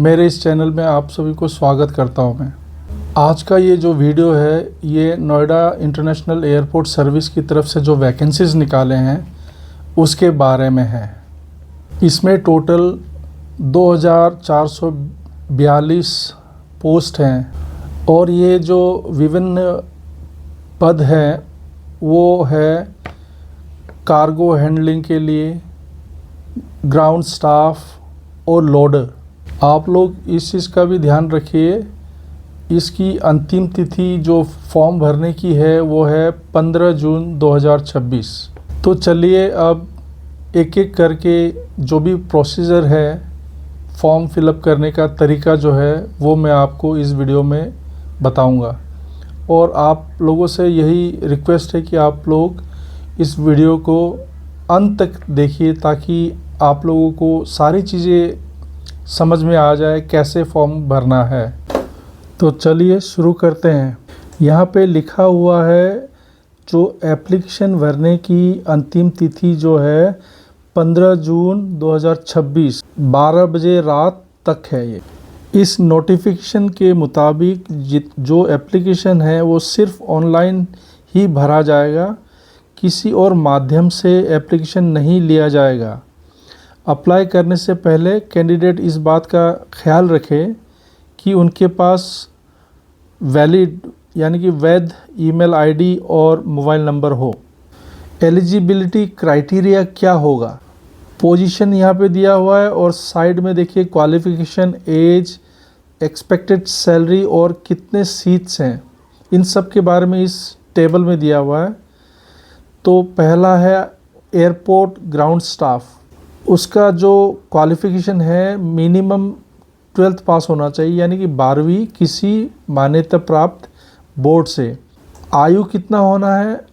मेरे इस चैनल में आप सभी को स्वागत करता हूं मैं। आज का ये जो वीडियो है ये नोएडा इंटरनेशनल एयरपोर्ट सर्विस की तरफ से जो वैकेंसीज़ निकाले हैं उसके बारे में है। इसमें टोटल 2442 पोस्ट हैं और ये जो विभिन्न पद हैं वो है कार्गो हैंडलिंग के लिए, ग्राउंड स्टाफ और लोडर। आप लोग इस चीज़ का भी ध्यान रखिए, इसकी अंतिम तिथि जो फॉर्म भरने की है वो है 15 जून 2026। तो चलिए अब एक एक करके जो भी प्रोसीजर है फॉर्म फिलअप करने का तरीका जो है वो मैं आपको इस वीडियो में बताऊंगा। और आप लोगों से यही रिक्वेस्ट है कि आप लोग इस वीडियो को अंत तक देखिए ताकि आप लोगों को सारी चीज़ें समझ में आ जाए कैसे फॉर्म भरना है। तो चलिए शुरू करते हैं। यहाँ पे लिखा हुआ है जो एप्लीकेशन भरने की अंतिम तिथि जो है 15 जून 2026 12 बजे रात तक है। ये इस नोटिफिकेशन के मुताबिक जो एप्लीकेशन है वो सिर्फ ऑनलाइन ही भरा जाएगा, किसी और माध्यम से एप्लीकेशन नहीं लिया जाएगा। अप्लाई करने से पहले कैंडिडेट इस बात का ख्याल रखे कि उनके पास वैलिड यानी कि वैध ईमेल आईडी और मोबाइल नंबर हो। एलिजिबिलिटी क्राइटेरिया क्या होगा, पोजीशन यहाँ पे दिया हुआ है और साइड में देखिए क्वालिफ़िकेशन, एज, एक्सपेक्टेड सैलरी और कितने सीट्स हैं, इन सब के बारे में इस टेबल में दिया हुआ है। तो पहला है एयरपोर्ट ग्राउंड स्टाफ, उसका जो क्वालिफ़िकेशन है मिनिमम 12th पास होना चाहिए यानी कि 12वीं किसी मान्यता प्राप्त बोर्ड से। आयु कितना होना है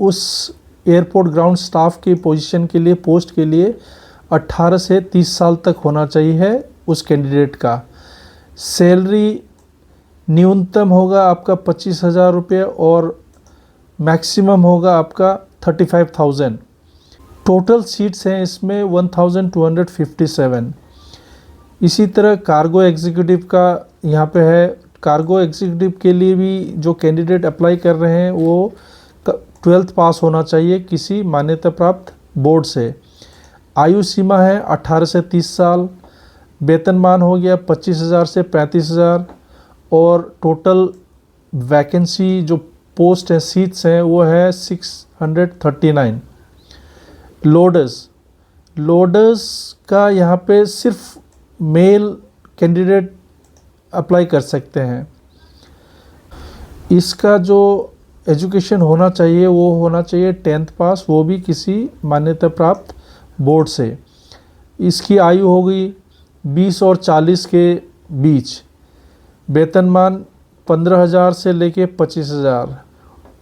उस एयरपोर्ट ग्राउंड स्टाफ के पोजीशन के लिए, पोस्ट के लिए 18 से 30 साल तक होना चाहिए उस कैंडिडेट का। सैलरी न्यूनतम होगा आपका 25,000 रुपये और मैक्सिमम होगा आपका 35,000। टोटल सीट्स हैं इसमें 1257। इसी तरह कार्गो एग्जीक्यूटिव का यहाँ पे है। कार्गो एग्जीक्यूटिव के लिए भी जो कैंडिडेट अप्लाई कर रहे हैं वो 12th पास होना चाहिए किसी मान्यता प्राप्त बोर्ड से। आयु सीमा है 18 से 30 साल। वेतनमान हो गया 25,000 से 35,000 और टोटल वैकेंसी जो पोस्ट है, सीट्स हैं वो है 639। लोडर्स का यहाँ पे सिर्फ मेल कैंडिडेट अप्लाई कर सकते हैं। इसका जो एजुकेशन होना चाहिए वो होना चाहिए 10th पास, वो भी किसी मान्यता प्राप्त बोर्ड से। इसकी आयु होगी 20 और 40 के बीच। वेतनमान 15,000 से लेके 25,000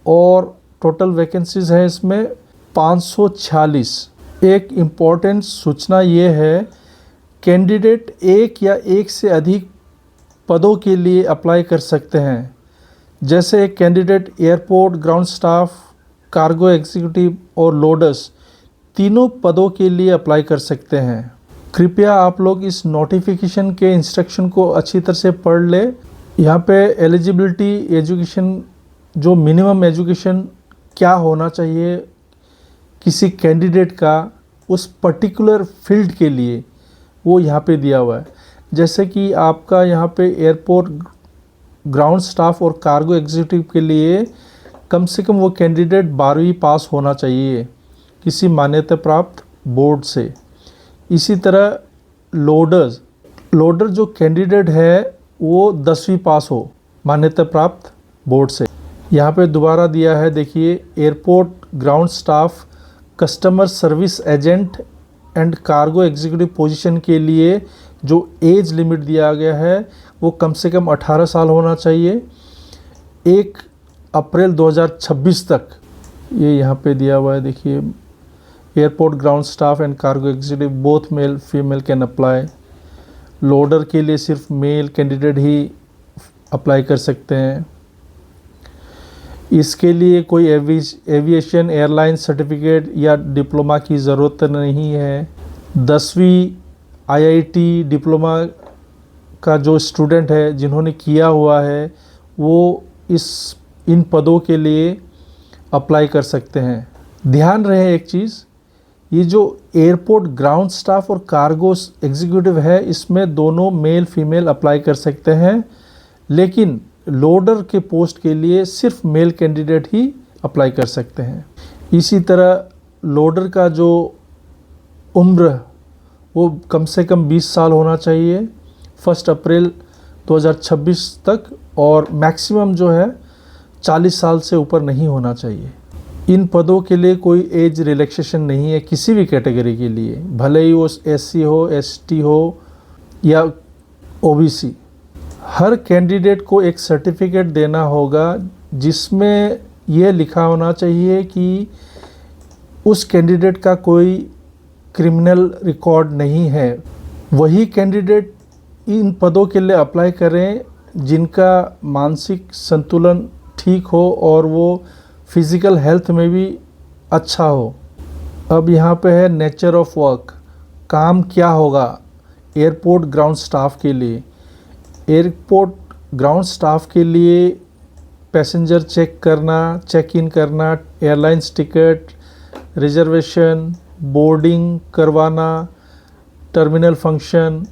और टोटल वैकेंसीज़ है इसमें 546। एक इम्पॉर्टेंट सूचना ये है, कैंडिडेट एक या एक से अधिक पदों के लिए अप्लाई कर सकते हैं। जैसे एक candidate airport ground staff, cargo executive और लोडर्स तीनों पदों के लिए अप्लाई कर सकते हैं। कृपया आप लोग इस नोटिफिकेशन के इंस्ट्रक्शन को अच्छी तरह से पढ़ ले। यहाँ पे एलिजिबिलिटी, एजुकेशन, जो मिनिमम एजुकेशन क्या होना चाहिए किसी कैंडिडेट का उस पर्टिकुलर फील्ड के लिए, वो यहाँ पे दिया हुआ है। जैसे कि आपका यहाँ पे एयरपोर्ट ग्राउंड स्टाफ और कार्गो एग्जीक्यूटिव के लिए कम से कम वो कैंडिडेट 12वीं पास होना चाहिए किसी मान्यता प्राप्त बोर्ड से। इसी तरह लोडर जो कैंडिडेट है वो 10वीं पास हो मान्यता प्राप्त बोर्ड से। यहाँ पे दोबारा दिया है, देखिए, airport ground staff, customer service agent and cargo executive position के लिए जो एज लिमिट दिया गया है वो कम से कम 18 साल होना चाहिए। 1 अप्रैल 2026 तक ये यहाँ पे दिया हुआ है, देखिए, airport ground staff and cargo executive both male female can apply. Loader के लिए सिर्फ मेल कैंडिडेट ही अप्लाई कर सकते हैं। इसके लिए कोई एविएशन एयरलाइन सर्टिफिकेट या डिप्लोमा की ज़रूरत नहीं है। 10वीं आईआईटी डिप्लोमा का जो स्टूडेंट है जिन्होंने किया हुआ है वो इन पदों के लिए अप्लाई कर सकते हैं। ध्यान रहे एक चीज़, ये जो एयरपोर्ट ग्राउंड स्टाफ और कार्गो एग्जीक्यूटिव है इसमें दोनों मेल फीमेल अप्लाई कर सकते हैं, लेकिन लोडर के पोस्ट के लिए सिर्फ मेल कैंडिडेट ही अप्लाई कर सकते हैं। इसी तरह लोडर का जो उम्र वो कम से कम 20 साल होना चाहिए 1 अप्रैल 2026 तक, और मैक्सिमम जो है 40 साल से ऊपर नहीं होना चाहिए। इन पदों के लिए कोई एज रिलैक्सेशन नहीं है किसी भी कैटेगरी के लिए, भले ही वो SC हो, ST हो या OBC। हर कैंडिडेट को एक सर्टिफिकेट देना होगा जिसमें यह लिखा होना चाहिए कि उस कैंडिडेट का कोई क्रिमिनल रिकॉर्ड नहीं है। वही कैंडिडेट इन पदों के लिए अप्लाई करें जिनका मानसिक संतुलन ठीक हो और वो फिज़िकल हेल्थ में भी अच्छा हो। अब यहाँ पे है नेचर ऑफ वर्क, काम क्या होगा एयरपोर्ट ग्राउंड स्टाफ के लिए। एयरपोर्ट ग्राउंड स्टाफ के लिए पैसेंजर चेक करना, चेक इन करना, एयरलाइंस टिकट, रिजर्वेशन, बोर्डिंग करवाना, टर्मिनल फंक्शन।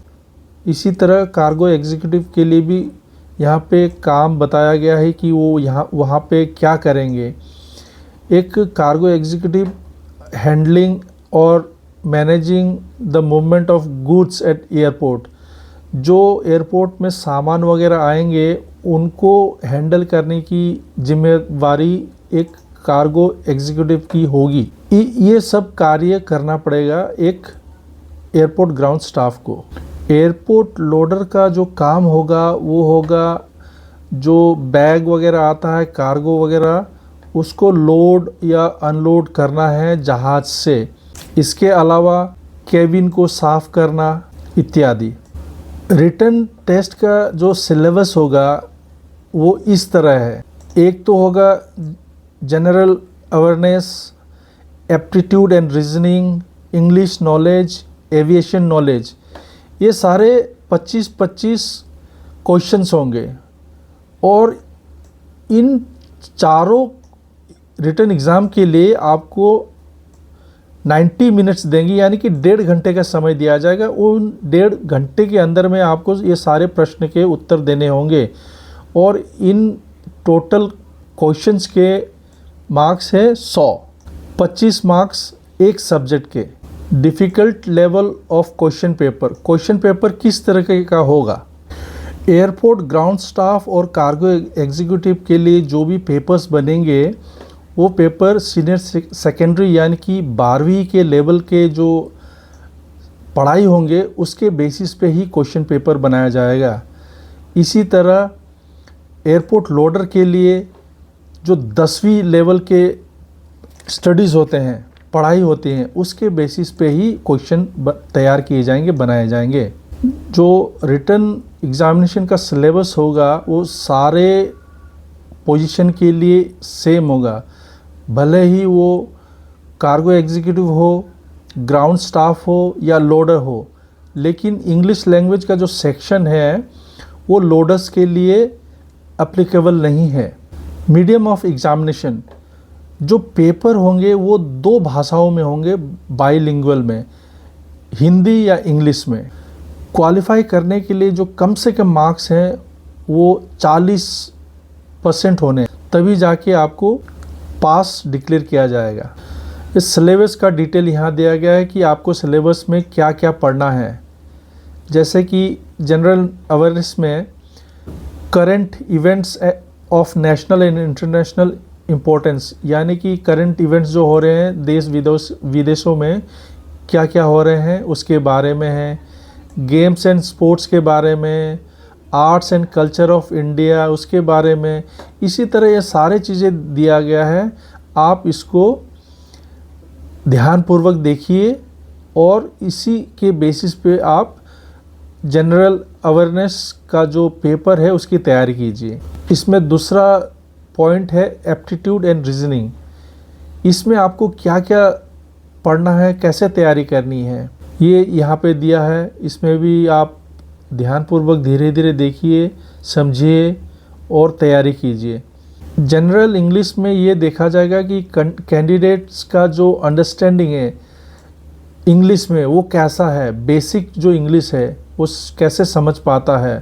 इसी तरह कार्गो एग्जीक्यूटिव के लिए भी यहाँ पे काम बताया गया है कि वो वहाँ पे क्या करेंगे। एक कार्गो एग्जीक्यूटिव हैंडलिंग और managing the movement of goods at airport, जो एयरपोर्ट में सामान वगैरह आएंगे उनको हैंडल करने की जिम्मेवारी एक कार्गो एग्जीक्यूटिव की होगी। ये सब कार्य करना पड़ेगा एक एयरपोर्ट ग्राउंड स्टाफ को। एयरपोर्ट लोडर का जो काम होगा वो होगा जो बैग वगैरह आता है, कार्गो वगैरह, उसको लोड या अनलोड करना है जहाज़ से। इसके अलावा केबिन को साफ़ करना इत्यादि। रिटन टेस्ट का जो सिलेबस होगा वो इस तरह है। एक तो होगा general awareness, aptitude and reasoning, English knowledge, aviation knowledge. ये सारे 25-25 क्वेश्चंस होंगे और इन चारों रिटन एग्ज़ाम के लिए आपको 90 मिनट्स देंगे, यानी कि 1.5 घंटे का समय दिया जाएगा। उन 1.5 घंटे के अंदर में आपको ये सारे प्रश्न के उत्तर देने होंगे और इन टोटल क्वेश्चंस के मार्क्स है 100, 25 मार्क्स एक सब्जेक्ट के। Difficult level of question paper किस तरह का होगा। एयरपोर्ट ग्राउंड स्टाफ और कार्गो एग्जीक्यूटिव के लिए जो भी पेपर्स बनेंगे वो पेपर सीनियर सेकेंडरी यानी कि 12वीं के लेवल के जो पढ़ाई होंगे उसके बेसिस पे ही क्वेश्चन पेपर बनाया जाएगा। इसी तरह एयरपोर्ट लोडर के लिए जो 10वीं लेवल के स्टडीज़ होते हैं, पढ़ाई होती हैं, उसके बेसिस पे ही क्वेश्चन तैयार किए जाएंगे, बनाए जाएंगे। जो रिटन एग्ज़ामिनेशन का सिलेबस होगा वो सारे पोजीशन के लिए सेम होगा, भले ही वो कार्गो एग्जीक्यूटिव हो, ग्राउंड स्टाफ हो या लोडर हो। लेकिन इंग्लिश लैंग्वेज का जो सेक्शन है वो लोडर्स के लिए एप्लीकेबल नहीं है। मीडियम ऑफ एग्ज़ामिनेशन, जो पेपर होंगे वो 2 भाषाओं में होंगे, बाईलिंगुअल में, हिंदी या इंग्लिश में। क्वालिफाई करने के लिए जो कम से कम मार्क्स हैं वो 40% होने, तभी जाके आपको पास डिक्लेयर किया जाएगा। इस सिलेबस का डिटेल यहाँ दिया गया है कि आपको सिलेबस में क्या क्या पढ़ना है। जैसे कि जनरल अवेयरनेस में current events of national and international importance, यानी कि करंट इवेंट्स जो हो रहे हैं देश विदेशों में क्या क्या हो रहे हैं उसके बारे में है। गेम्स एंड स्पोर्ट्स के बारे में, arts and culture of India उसके बारे में। इसी तरह ये सारे चीज़ें दिया गया है। आप इसको ध्यानपूर्वक देखिए और इसी के बेसिस पे आप जनरल अवेयरनेस का जो पेपर है उसकी तैयारी कीजिए। इसमें दूसरा पॉइंट है एप्टीट्यूड एंड रीजनिंग। इसमें आपको क्या क्या पढ़ना है, कैसे तैयारी करनी है, ये यहाँ पे दिया है। इसमें भी आप ध्यानपूर्वक धीरे धीरे देखिए, समझिए और तैयारी कीजिए। जनरल इंग्लिश में ये देखा जाएगा कि कैंडिडेट्स का जो अंडरस्टैंडिंग है इंग्लिश में वो कैसा है, बेसिक जो इंग्लिश है वो कैसे समझ पाता है,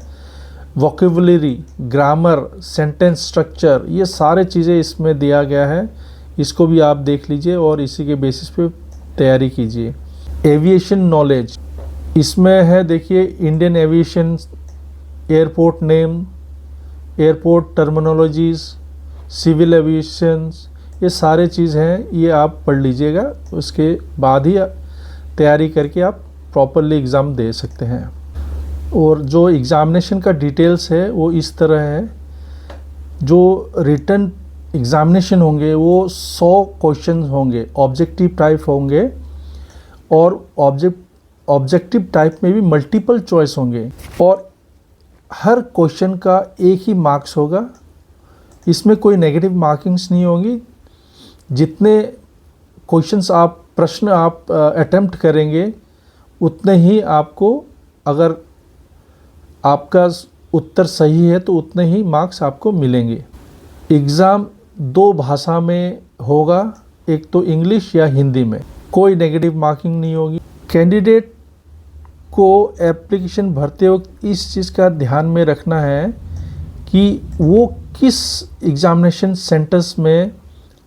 वोकेबुलरी, ग्रामर, सेंटेंस स्ट्रक्चर, ये सारे चीज़ें इसमें दिया गया है। इसको भी आप देख लीजिए और इसी के बेसिस पे तैयारी कीजिए। एविएशन नॉलेज इसमें है, देखिए Indian aviation, airport name, airport terminologies, civil aviation, ये सारे चीज़ हैं, ये आप पढ़ लीजिएगा। उसके बाद ही तैयारी करके आप प्रॉपरली एग्ज़ाम दे सकते हैं। और जो एग्ज़ामिनेशन का डिटेल्स है वो इस तरह है। जो रिटन एग्ज़ामिनेशन होंगे वो 100 क्वेश्चन होंगे, ऑब्जेक्टिव टाइप होंगे, और ऑब्जेक्टिव टाइप में भी मल्टीपल चॉइस होंगे, और हर क्वेश्चन का एक ही मार्क्स होगा। इसमें कोई नेगेटिव मार्किंग्स नहीं होंगी। जितने क्वेश्चंस आप प्रश्न आप अटेम्प्ट करेंगे उतने ही आपको, अगर आपका उत्तर सही है तो उतने ही मार्क्स आपको मिलेंगे। एग्ज़ाम 2 भाषा में होगा, एक तो इंग्लिश या हिंदी में। कोई नेगेटिव मार्किंग नहीं होगी। कैंडिडेट को एप्लीकेशन भरते वक्त इस चीज़ का ध्यान में रखना है कि वो किस एग्ज़ामिनेशन सेंटर्स में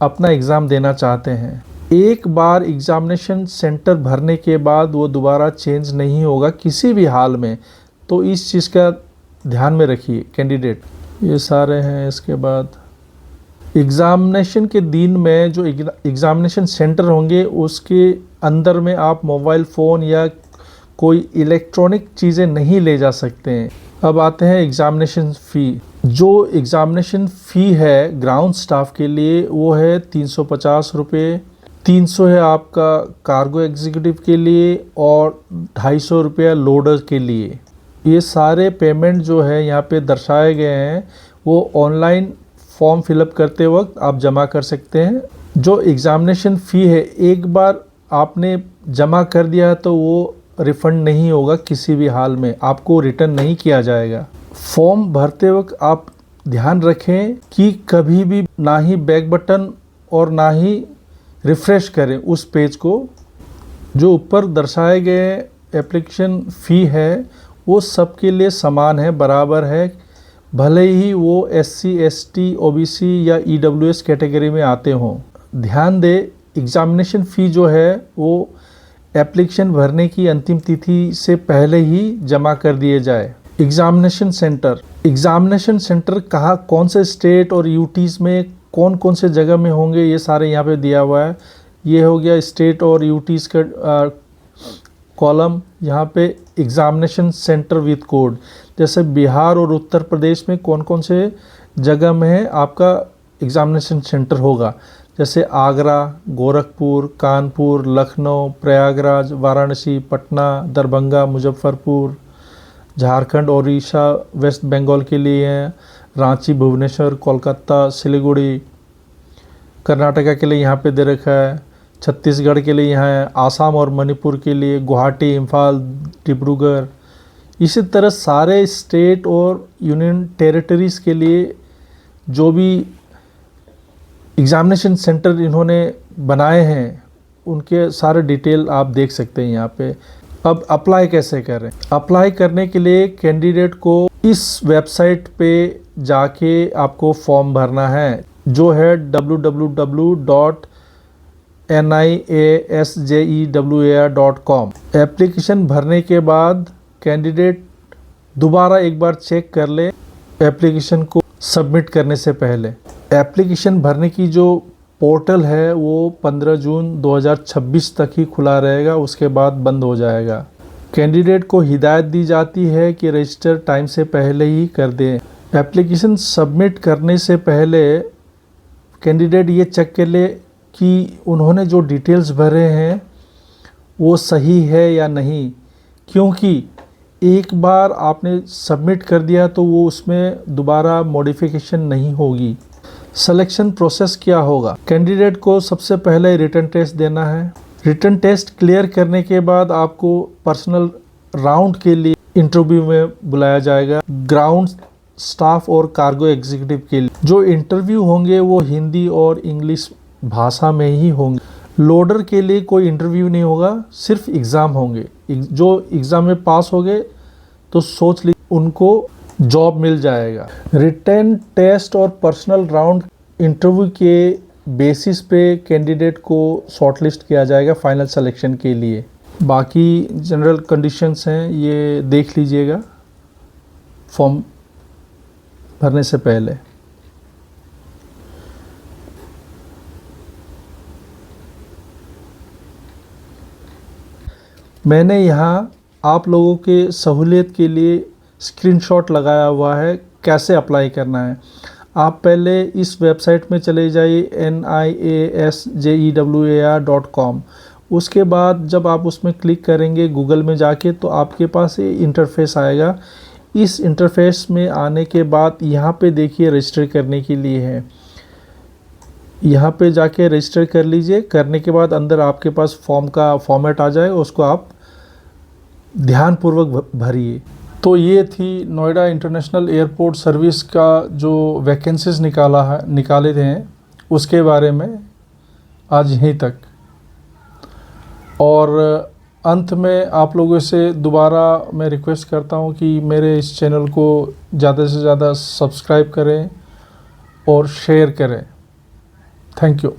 अपना एग्ज़ाम देना चाहते हैं। एक बार एग्ज़ामिनेशन सेंटर भरने के बाद वो दोबारा चेंज नहीं होगा किसी भी हाल में, तो इस चीज़ का ध्यान में रखिए कैंडिडेट। ये सारे हैं। इसके बाद एग्ज़ामिनेशन के दिन में जो एग्ज़ामिनेशन सेंटर होंगे उसके अंदर में आप मोबाइल फ़ोन या कोई इलेक्ट्रॉनिक चीज़ें नहीं ले जा सकते हैं। अब आते हैं एग्ज़ामिनेशन फ़ी। जो एग्ज़ामिनेशन फ़ी है ग्राउंड स्टाफ के लिए वो है 350 रुपये। 300 है आपका कार्गो एग्जीक्यूटिव के लिए, और 250 रुपया लोडर के लिए। ये सारे पेमेंट जो है यहाँ पे दर्शाए गए हैं वो ऑनलाइन फॉर्म फिलअप करते वक्त आप जमा कर सकते हैं। जो एग्ज़ामिनेशन फ़ी है एक बार आपने जमा कर दिया तो वो रिफ़ंड नहीं होगा, किसी भी हाल में आपको रिटर्न नहीं किया जाएगा। फॉर्म भरते वक्त आप ध्यान रखें कि कभी भी ना ही बैक बटन और ना ही रिफ़्रेश करें उस पेज को। जो ऊपर दर्शाए गए एप्लीकेशन फ़ी है वो सबके लिए समान है, बराबर है, भले ही वो SC, ST, OBC या EWS कैटेगरी में आते हों। ध्यान दें एग्ज़ामिनेशन फ़ी जो है वो एप्लीकेशन भरने की अंतिम तिथि से पहले ही जमा कर दिए जाए। एग्ज़ामिनेशन सेंटर कहाँ, कौन से स्टेट और यूटीज़ में कौन कौन से जगह में होंगे ये सारे यहाँ पे दिया हुआ है। ये हो गया स्टेट और यूटीज़ का कॉलम। यहाँ पे एग्ज़ामिनेशन सेंटर विद कोड, जैसे बिहार और उत्तर प्रदेश में कौन कौन से जगह में है आपका एग्ज़ामिनेशन सेंटर होगा, जैसे आगरा, गोरखपुर, कानपुर, लखनऊ, प्रयागराज, वाराणसी, पटना, दरभंगा, मुजफ्फरपुर। झारखंड, ओडिशा, वेस्ट बंगाल के लिए हैं, रांची, भुवनेश्वर, कोलकाता, सिलीगुड़ी। कर्नाटका के लिए यहाँ पे दे रखा है। छत्तीसगढ़ के लिए यहाँ है। आसाम और मणिपुर के लिए गुवाहाटी, इम्फाल, डिब्रूगढ़। इसी तरह सारे स्टेट और यूनियन टेरिटरीज़ के लिए जो भी एग्ज़ामिनेशन सेंटर इन्होंने बनाए हैं उनके सारे डिटेल आप देख सकते हैं यहाँ पे। अब अप्लाई कैसे करें? अप्लाई करने के लिए कैंडिडेट को इस वेबसाइट पे जाके आपको फॉर्म भरना है, जो है www.niasjewer.com। एप्लीकेशन भरने के बाद कैंडिडेट दोबारा एक बार चेक कर ले एप्लीकेशन को सबमिट करने से पहले। एप्लीकेशन भरने की जो पोर्टल है वो 15 जून 2026 तक ही खुला रहेगा, उसके बाद बंद हो जाएगा। कैंडिडेट को हिदायत दी जाती है कि रजिस्टर टाइम से पहले ही कर दें। एप्लीकेशन सबमिट करने से पहले कैंडिडेट ये चेक कर ले कि उन्होंने जो डिटेल्स भरे हैं वो सही है या नहीं, क्योंकि एक बार आपने सबमिट कर दिया तो वो उसमें दोबारा मॉडिफिकेशन नहीं होगी। सिलेक्शन प्रोसेस क्या होगा? कैंडिडेट को सबसे पहले रिटन टेस्ट देना है। रिटन टेस्ट क्लियर करने के बाद आपको पर्सनल राउंड के लिए इंटरव्यू में बुलाया जाएगा। ग्राउंड स्टाफ और कार्गो एग्जीक्यूटिव के लिए जो इंटरव्यू होंगे वो हिंदी और इंग्लिश भाषा में ही होंगे। लोडर के लिए कोई इंटरव्यू नहीं होगा, सिर्फ एग्ज़ाम होंगे। जो एग्ज़ाम में पास हो गए तो सोच लीजिए उनको जॉब मिल जाएगा। रिटन टेस्ट और पर्सनल राउंड इंटरव्यू के बेसिस पे कैंडिडेट को शॉर्टलिस्ट किया जाएगा फाइनल सिलेक्शन के लिए। बाकी जनरल कंडीशंस हैं, ये देख लीजिएगा फॉर्म भरने से पहले। मैंने यहाँ आप लोगों के सहूलियत के लिए स्क्रीनशॉट लगाया हुआ है कैसे अप्लाई करना है। आप पहले इस वेबसाइट में चले जाइए niasjewer.com। उसके बाद जब आप उसमें क्लिक करेंगे गूगल में जाके तो आपके पास ये इंटरफेस आएगा। इस इंटरफेस में आने के बाद यहाँ पे देखिए रजिस्टर करने के लिए है, यहाँ पे जाके रजिस्टर कर लीजिए। करने के बाद अंदर आपके पास फॉर्म का फॉर्मेट आ जाएगा, उसको आप ध्यानपूर्वक भरिए। तो ये थी नोएडा इंटरनेशनल एयरपोर्ट सर्विस का जो वैकेंसीज निकाले थे उसके बारे में आज यहीं तक। और अंत में आप लोगों से दोबारा मैं रिक्वेस्ट करता हूं कि मेरे इस चैनल को ज़्यादा से ज़्यादा सब्सक्राइब करें और शेयर करें। Thank you.